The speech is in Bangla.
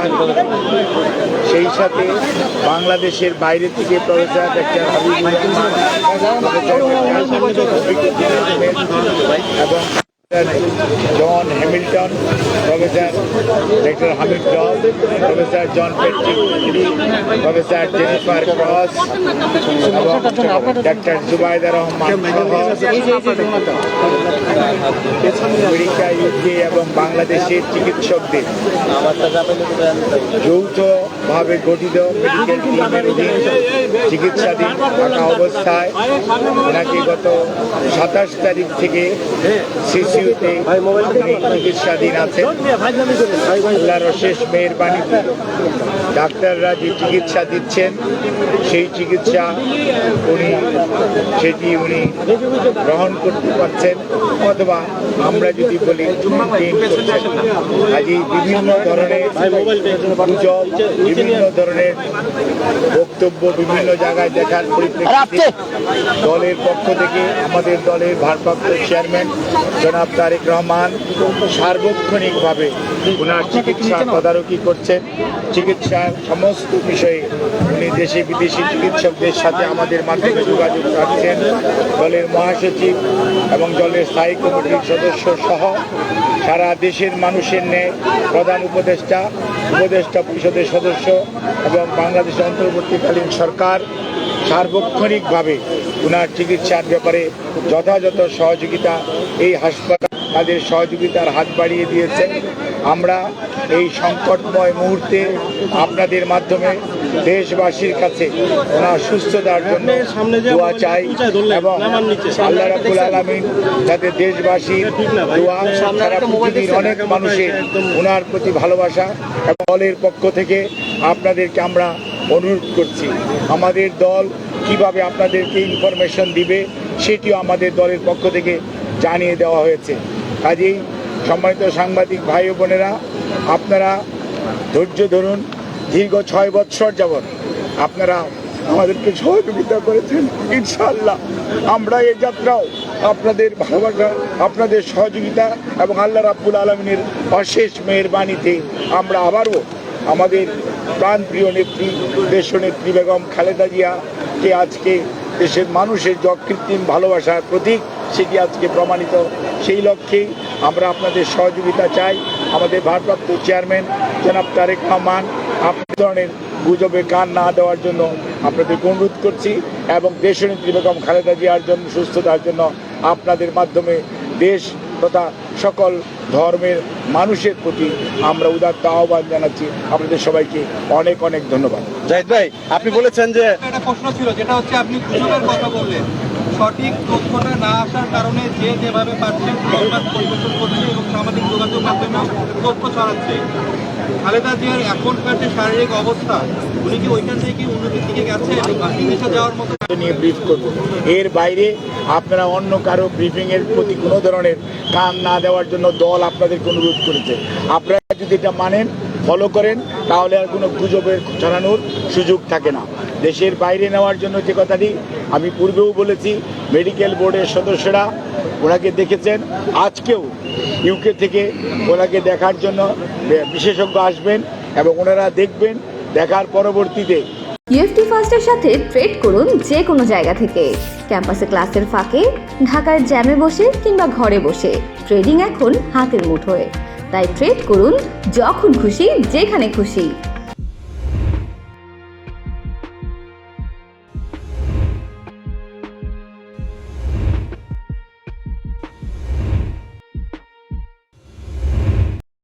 রহমান, সেই সাথে বাংলাদেশের বাইরে থেকে প্রফেসর ডক্টর হাবিবুর রহমান, এবং John Hamilton, professor doctor Hamid জব, professor John Patrick, professor Jennifer Cross এবং doctor Jubaida Rahman America, UK এবং বাংলাদেশের চিকিৎসকদের যৌথভাবে গঠিত মেডিকেল টিমের অধীন চিকিৎসাধীন থাকা অবস্থায় ওনাকে গত 27 তারিখ থেকে সিসিউতে চিকিৎসাধীন আছেন। আল্লাহর অশেষ মেহেরবানিতে ডাক্তাররা যে চিকিৎসা দিচ্ছেন সেই চিকিৎসা সেটি উনি গ্রহণ করতে পারছেন, অথবা আমরা যদি বলি আজই বিভিন্ন ধরনের গুজব, বিভিন্ন ধরনের বক্তব্য বিভিন্ন জায়গায় দেখার পরিপ্রেক্ষিতে দলের পক্ষ থেকে আমাদের দলের ভারপ্রাপ্ত চেয়ারম্যান জনাব তারেক রহমান সার্বক্ষণিকভাবে ওনার চিকিৎসা তদারকি করছেন। চিকিৎসার সমস্ত বিষয়ে উনি দেশে বিদেশি চিকিৎসকদের সাথে আমাদের মাধ্যমে যোগাযোগ রাখছেন। দলের মহাসচিব এবং দলের স্থায়ী কমিটির সদস্য সহ সারা দেশের মানুষের ন্যায় প্রধান উপদেষ্টা পরিষদের সদস্য এবং বাংলাদেশ অন্তর্বর্তীকালীন সরকার সার্বক্ষণিকভাবে ওনার চিকিৎসার ব্যাপারে যথাযথ সহযোগিতা এই হাসপাতাল তাদের সহযোগিতার হাত বাড়িয়ে দিয়েছেন। আমরা এই সংকটময় মুহূর্তে আপনাদের মাধ্যমে দেশবাসীর কাছে ওনার সুস্থতার জন্য দোয়া চাই এবং আল্লাহ রাব্বুল আলামিন যাতে দেশবাসীর দোয়া, সারা পৃথিবীর অনেক মানুষের ওনার প্রতি ভালোবাসা এবং দলের পক্ষ থেকে আপনাদেরকে আমরা অনুরোধ করছি, আমাদের দল কিভাবে আপনাদেরকে ইনফরমেশন দিবে সেটিও আমাদের দলের পক্ষ থেকে জানিয়ে দেওয়া হয়েছে। কাজেই সম্মানিত সাংবাদিক ভাই ও বোনেরা, আপনারা ধৈর্য ধরুন। দীর্ঘ 6 বৎসর যাবৎ আপনারা আমাদেরকে সহযোগিতা করেছেন। ইনশাআল্লাহ আমরা এই যাত্রাও আপনাদের ভালোবাসা, আপনাদের সহযোগিতা এবং আল্লাহ রাব্বুল আলামিনের অশেষ মেহেরবানিতে আমরা আবারও আমাদের প্রাণপ্রিয় নেত্রী দেশনেত্রী বেগম খালেদা জিয়াকে আজকে দেশের মানুষের যে অকৃত্রিম ভালোবাসার প্রতীক সেটি আজকে প্রমাণিত। সেই লক্ষ্যেই আমরা আপনাদের সহযোগিতা চাই। আমাদের ভারপ্রাপ্ত চেয়ারম্যান জনাব তারেক রহমান আপনার ধরনের গুজবে কান না দেওয়ার জন্য আপনাদেরকে অনুরোধ করছি এবং দেশনেত্রী বেগম খালেদা জিয়ার জন্য সুস্থতার জন্য আপনাদের মাধ্যমে দেশ তথা সকল ধর্মের মানুষের প্রতি আমরা উদাত্ত আহ্বান জানাচ্ছি। আপনাদের সবাইকে অনেক অনেক ধন্যবাদ। জাহিদ ভাই, আপনি বলেছেন যে একটা প্রশ্ন ছিল, যেটা হচ্ছে আপনি গুজবের কথা বললেন, সঠিক তথ্যটা না আসার কারণে যে যেভাবে পাচ্ছেন সংবাদ পরিবেশন করছে এবং সামাজিক যোগাযোগ মাধ্যমে তথ্য ছড়াচ্ছে। খালেদা জিয়ার এখনকার যে শারীরিক অবস্থা, উনি কি ওইখান থেকে উন্নতির দিকে গেছে বিদেশে যাওয়ার মতো নিয়ে ব্রিফ করব। এর বাইরে আপনারা অন্য কারো ব্রিফিংয়ের প্রতি কোনো ধরনের কান না দেওয়ার জন্য দল আপনাদেরকে অনুরোধ করেছে। আপনারা যদি এটা মানেন, ফলো করেন, তাহলে আর কোনো গুজবের ছড়ানোর সুযোগ থাকে না। দেশের বাইরে নেওয়ার জন্য যে কথাটি আমি পূর্বেও বলেছি, মেডিকেল বোর্ডের সদস্যরা ওনাকে দেখেছেন। আজকেও ইউকে থেকে ওনাকে দেখার জন্য বিশেষজ্ঞ আসবেন এবং ওনারা দেখবেন। দেখার পরবর্তীতে ইউএফটি ফার্স্টের সাথে ট্রেড করুন যে কোনো জায়গা থেকে। ক্যাম্পাসে ক্লাসের ফাঁকে, ঢাকার জ্যামে বসে কিংবা ঘরে বসে ট্রেডিং এখন হাতের মুঠোয়। তাই ট্রেড করুন যখন খুশি, যেখানে খুশি।